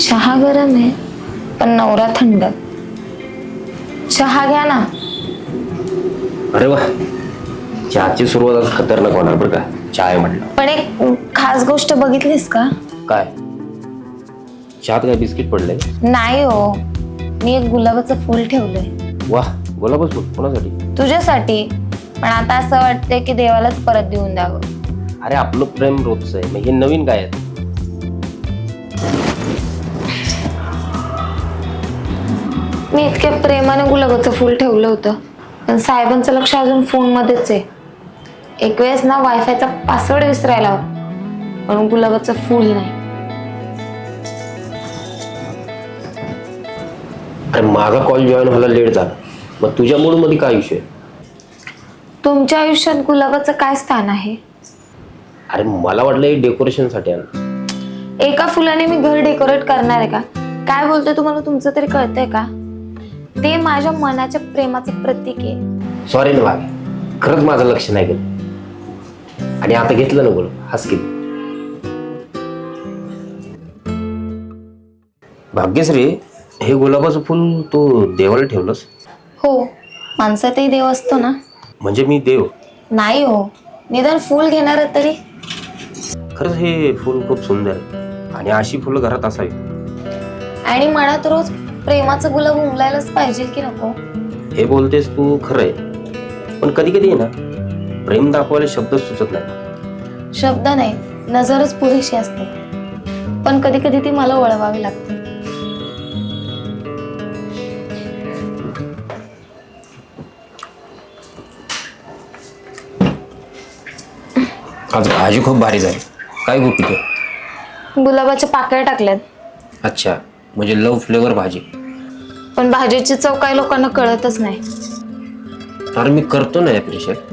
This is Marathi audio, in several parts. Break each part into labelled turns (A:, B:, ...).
A: चहा गरम आहे पण नवरा थंड. चहा घ्या ना.
B: अरे वा, चहाची सुरुवात आज खतरनाक होणार बरं का. चहा आहे म्हटलं.
A: पण एक खास गोष्ट बघितलीस का?
B: काय? चहात काय बिस्किट पडलंय?
A: नाही हो, मी एक गुलाबाचं फूल ठेवलंय.
B: वा, गुलाबच फुल कोणासाठी?
A: तुझ्यासाठी. पण आता असं वाटतंय की देवालाच परत देऊन द्यावं.
B: अरे आपलं प्रेम रोजचं आहे, मग हे नवीन काय आहे?
A: मी इतक्या प्रेमाने गुलाबाचं फूल ठेवलं होतं, पण साहेबांचं लक्ष अजून फोन मध्येच आहे. एक वेळेस ना वायफायचा पासवर्ड विसरायला होता, पण गुलाबाचं फूल नाही.
B: अरे माझा कॉल जॉईन व्हायला लेट झाला, मग तुझ्या मूड मध्ये काय विषय?
A: तुमच्या आयुष्यात गुलाबाचं काय स्थान आहे?
B: अरे मला वाटलं हे डेकोरेशन साठी आण.
A: एका फुलाने मी घर डेकोरेट करणार आहे का? काय बोलतोय तुम्हाला तुमचं तरी कळतंय का? ते माझ्या मनाच्या प्रेमाचं प्रतीक आहे.
B: सॉरी ना भाग, खरंच माझं लक्ष नाही गेलं. आणि आता घेतलं ना बोल, हस केली. भाग्यश्री, हे गुलाबाचं फुल तू देवाला ठेवलंस?
A: हो, माणसातही देव असतो ना.
B: म्हणजे मी देव
A: नाही हो, निदान फुल घेणार तरी.
B: खरंच हे फुल खूप सुंदर आहे आणि अशी फुलं घरात असावी.
A: आणि मनात रोज प्रेमाचं गुलाब उमलायलाच पाहिजे की नको?
B: हे बोलतेस तू खरं आहे, पण कधी कधी ना प्रेम दाखवायला शब्दच सुचत नाही.
A: शब्द नाही, नजरच पुरेशी असते. पण कधी कधी ती मला वळवावी लागते.
B: आज भाजी खूप भारी झाली. काय गोपी ते?
A: गुलाबाच्या पाकळ्या टाकल्यात.
B: अच्छा, म्हणजे लव्ह फ्लेवर भाजी.
A: पण भाजीची चव काही लोकांना कळतच नाही.
B: अरे मी करतो ना ॲप्रिशिएट.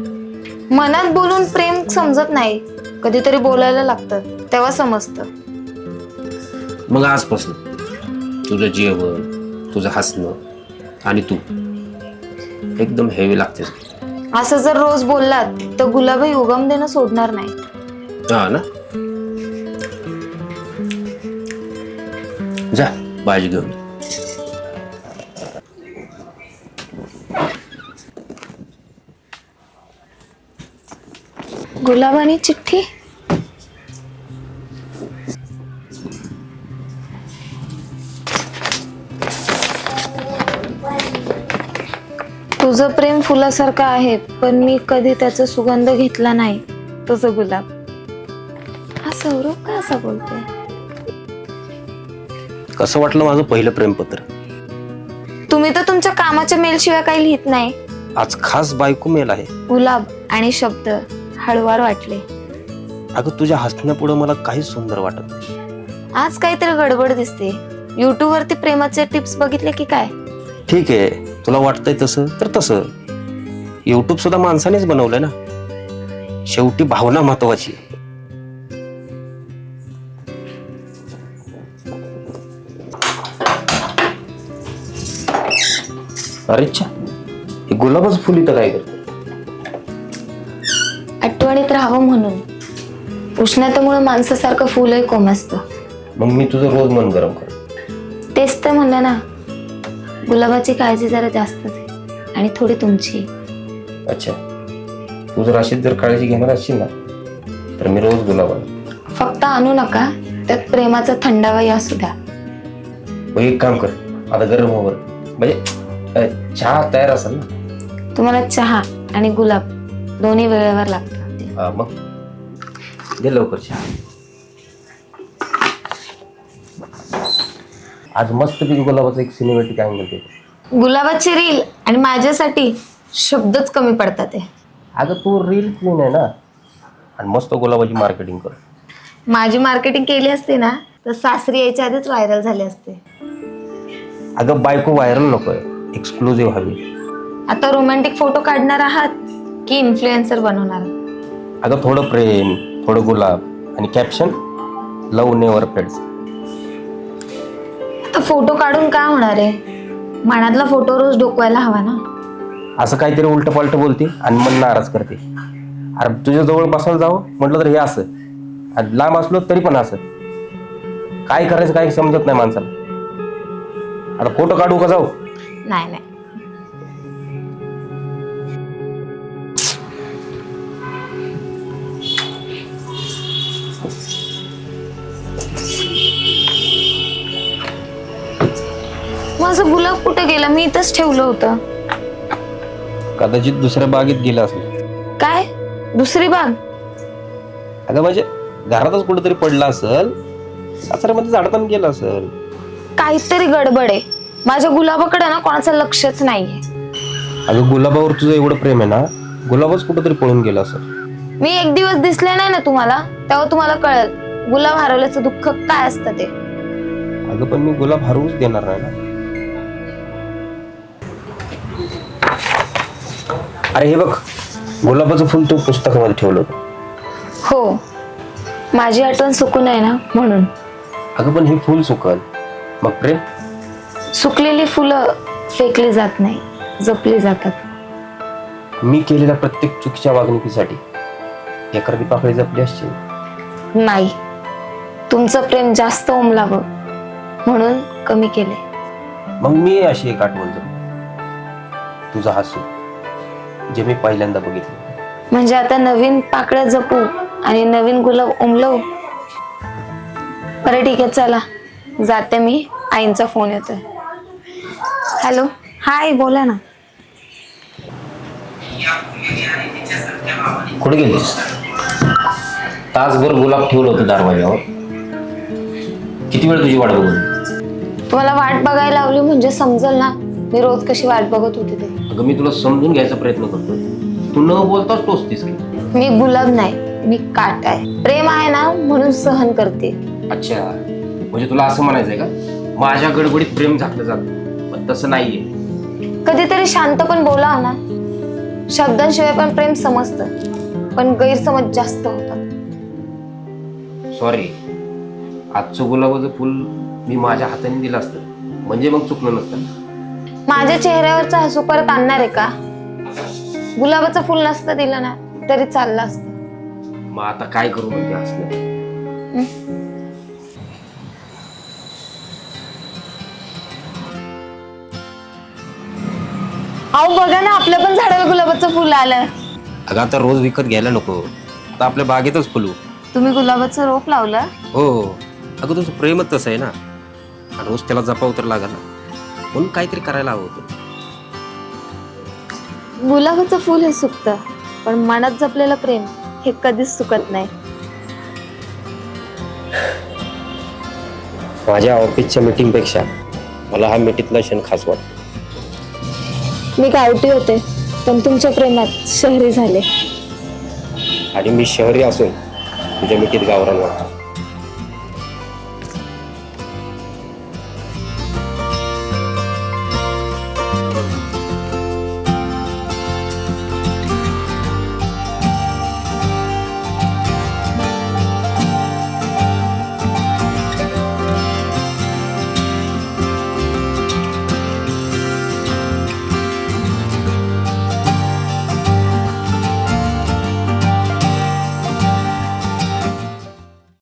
A: मनात बोलून प्रेम समजत नाही, कधीतरी बोलायला लागतं, तेव्हा समजतं.
B: मग आजपासून तुझं जेवण, तुझं हसणं आणि तू एकदम हेवी लागतेस.
A: असं जर रोज बोललात तर गुलाबही उगम देणं सोडणार नाही.
B: हा ना, जा भाजी घेऊन.
A: गुलाबानी चिठ्ठी. तुझं प्रेम फुलासारखं आहे, पण मी कधी त्याचा सुगंध घेतला नाही. तुझं गुलाब. हा सौरभ का असा बोलतोय?
B: कसं वाटलं माझं पहिलं प्रेमपत्र?
A: तुम्ही तर तुमच्या कामाच्या मेल शिवाय काही लिहित नाही.
B: आज खास बायको मेल आहे.
A: गुलाब आणि शब्द हळुवार वाटले.
B: अगं तुझ्या हसण्यापुढे मला काहीच सुंदर वाटत नाही.
A: आज काहीतरी गडबड दिसते. युट्यूब वरती प्रेमाचे टिप्स बघितले की काय?
B: ठीक आहे, तुला वाटतंय तसं तर तसं. युट्यूब सुद्धा माणसानेच बनवलंय ना. शेवटी भावना महत्वाची. अरे अच्छा, हे गुलाबच फुल इथं काय करते?
A: आठवणीत राहावं म्हणून. उष्णतेमुळे माणसासारखं फुलही कोमेजतं.
B: मग मी तुझं रोज मन गरम कर.
A: तेच तर म्हणलं ना, गुलाबाची काळजी जरा जास्तच आहे आणि थोडी तुमची.
B: अच्छा, तू जर अशीच जर काळजी घेणार असशील ना तर मी रोज गुलाब आणीन.
A: फक्त आणू नका, त्यात प्रेमाचा थंडावाही असू द्या.
B: मग एक काम कर, आता गरम होवर म्हणजे चहा तयार असेल ना?
A: तुम्हाला चहा आणि गुलाब दोन्ही वेळेवर लागतं.
B: हा, मग दे लवकर चहा. आज मस्तपैकी गुलाबाचं एक सिनेमॅटिक अँगल दे.
A: गुलाबाची रील आणि माझ्यासाठी शब्दच कमी पडतात ते.
B: अगं तू रील क्वीन आहे ना, आणि मस्त गुलाबाची मार्केटिंग कर.
A: माझी मार्केटिंग केली असते ना तर सासरी यायच्या आधीच व्हायरल झाले असते.
B: अगं बायको व्हायरल नकोय, एक्सक्लुझिव्ह हवी.
A: आता रोमॅन्टिक फोटो काढणार आहात की इन्फ्लुएन्सर बनवणार?
B: अगं थोडं प्रेम, थोडं गुलाब आणि कॅप्शन लव्ह नेवर फेड्स.
A: तर फोटो काढून काय होणार आहे? मनातला फोटो रोज डोकवायला हवा ना.
B: असं काहीतरी उलट पालट बोलते आणि मन नाराज करते. अरे तुझ्या जवळ बसायला जावं म्हटलं तर हे असं, लांब असलो तरी पण असं. काय करायचं काय समजत नाही माणसाला. आता फोटो काढू का जाऊ?
A: नाही नाही. माझं गुलाब कुठं गेला? मी इथंच ठेवलं होतं.
B: कदाचित दुसऱ्या बागेत गेला असेल.
A: काय? दुसरी बाग?
B: अगं म्हणजे घरातच कुठेतरी पडला असेल, सासऱ्यामध्ये झाडताना गेला असेल.
A: काहीतरी गडबड आहे. माझ्या गुलाबाकडे ना कोणाचं लक्षच नाहीये.
B: अगं गुलाबावर तुझं एवढं प्रेम आहे ना, गुलाबच कुठेतरी पळून गेला असेल.
A: मी एक दिवस दिसले नाही ना तुम्हाला, तेव्हा तुम्हाला कळेल गुलाब हरवल्याचं दुःख काय असतं ते.
B: अगं पण मी गुलाब हरवूच देणार नाही ना. अरे हे बघ, गुलाबाचं फुल तू पुस्तकामध्ये ठेवलं होतं.
A: हो, माझी आठवण सुकून आहे ना म्हणून.
B: अगं पण हे फुल सुकल, मग प्रेम?
A: सुकलेली फुलं फेकली जात नाही, जपली जातात.
B: मी केलेल्या प्रत्येक चुकीच्या वागणुकीसाठी एखादी पाकळी जपली असते.
A: नाही, तुमचं प्रेम जास्त उमलावं म्हणून कमी केले.
B: मग मी अशी एक आठवण जपली, तुझा हसू, जे मी पहिल्यांदा बघितलं.
A: म्हणजे आता नवीन पाकळ्या जपू आणि नवीन गुलाब उमलवू. बरं ठीक आहे, चला जाते मी. आईंचा फोन येतोय. हॅलो, हाय, बोला ना.
B: कुठे गेलीस? तासभर गुलाब ठेवलं होतं दरवाजावर. किती वेळ तुझी वाट बघून?
A: तुम्हाला वाट बघायला लावली म्हणजे समजल ना मी रोज कशी वाट बघत होती ते.
B: अगं मी तुला समजून घ्यायचा प्रयत्न करतोय, तू न बोलताच टोचतीस की.
A: मी गुलाब नाही, मी काट आहे. प्रेम आहे ना म्हणून सहन करते.
B: अच्छा, म्हणजे तुला असं म्हणायचंय का माझ्या गडबडीत प्रेम झाकलं जातं? पण तसं नाहीये.
A: कधीतरी शांत पण बोला ना. शब्दांशिवाय पण प्रेम समजतं, पण गैरसमज जास्त होतात.
B: सॉरी, आजचं गुलाबाचं फुल मी माझ्या हाताने दिलं असतं म्हणजे मग चुकलं नसतं.
A: माझ्या चेहऱ्यावरचा हसू परत आणणार आहे का? गुलाबाचं फुल नसतं दिलं ना तरी चाललं असतं.
B: मग आता काय करू म्हणते असलं?
A: अहो बघा ना, आपल्या पण झाडाला गुलाबाचं फुल आलं.
B: अगं आता रोज विकत घ्यायला नको, आता आपल्या बागेतच फुलू.
A: तुम्ही गुलाबाचं रोप लावलं?
B: हो, अगं तुझं प्रेमच तसं आहे ना, आणि रोज त्याला जपाव तर लागल ना, म्हणून काहीतरी करायला हवं होतं.
A: गुलाबाचं फुल हे सुकतं, पण मनात जपलेलं प्रेम हे कधीच सुकत नाही.
B: माझ्या ऑफिसच्या मीटिंग पेक्षा मला हा मिठीतला क्षण खास वाटतो.
A: मी गावठी होते पण तुमच्या प्रेमात शहरी झाले.
B: आणि मी शहरी असून तुझ्या मिठीत गावरान वाटतो.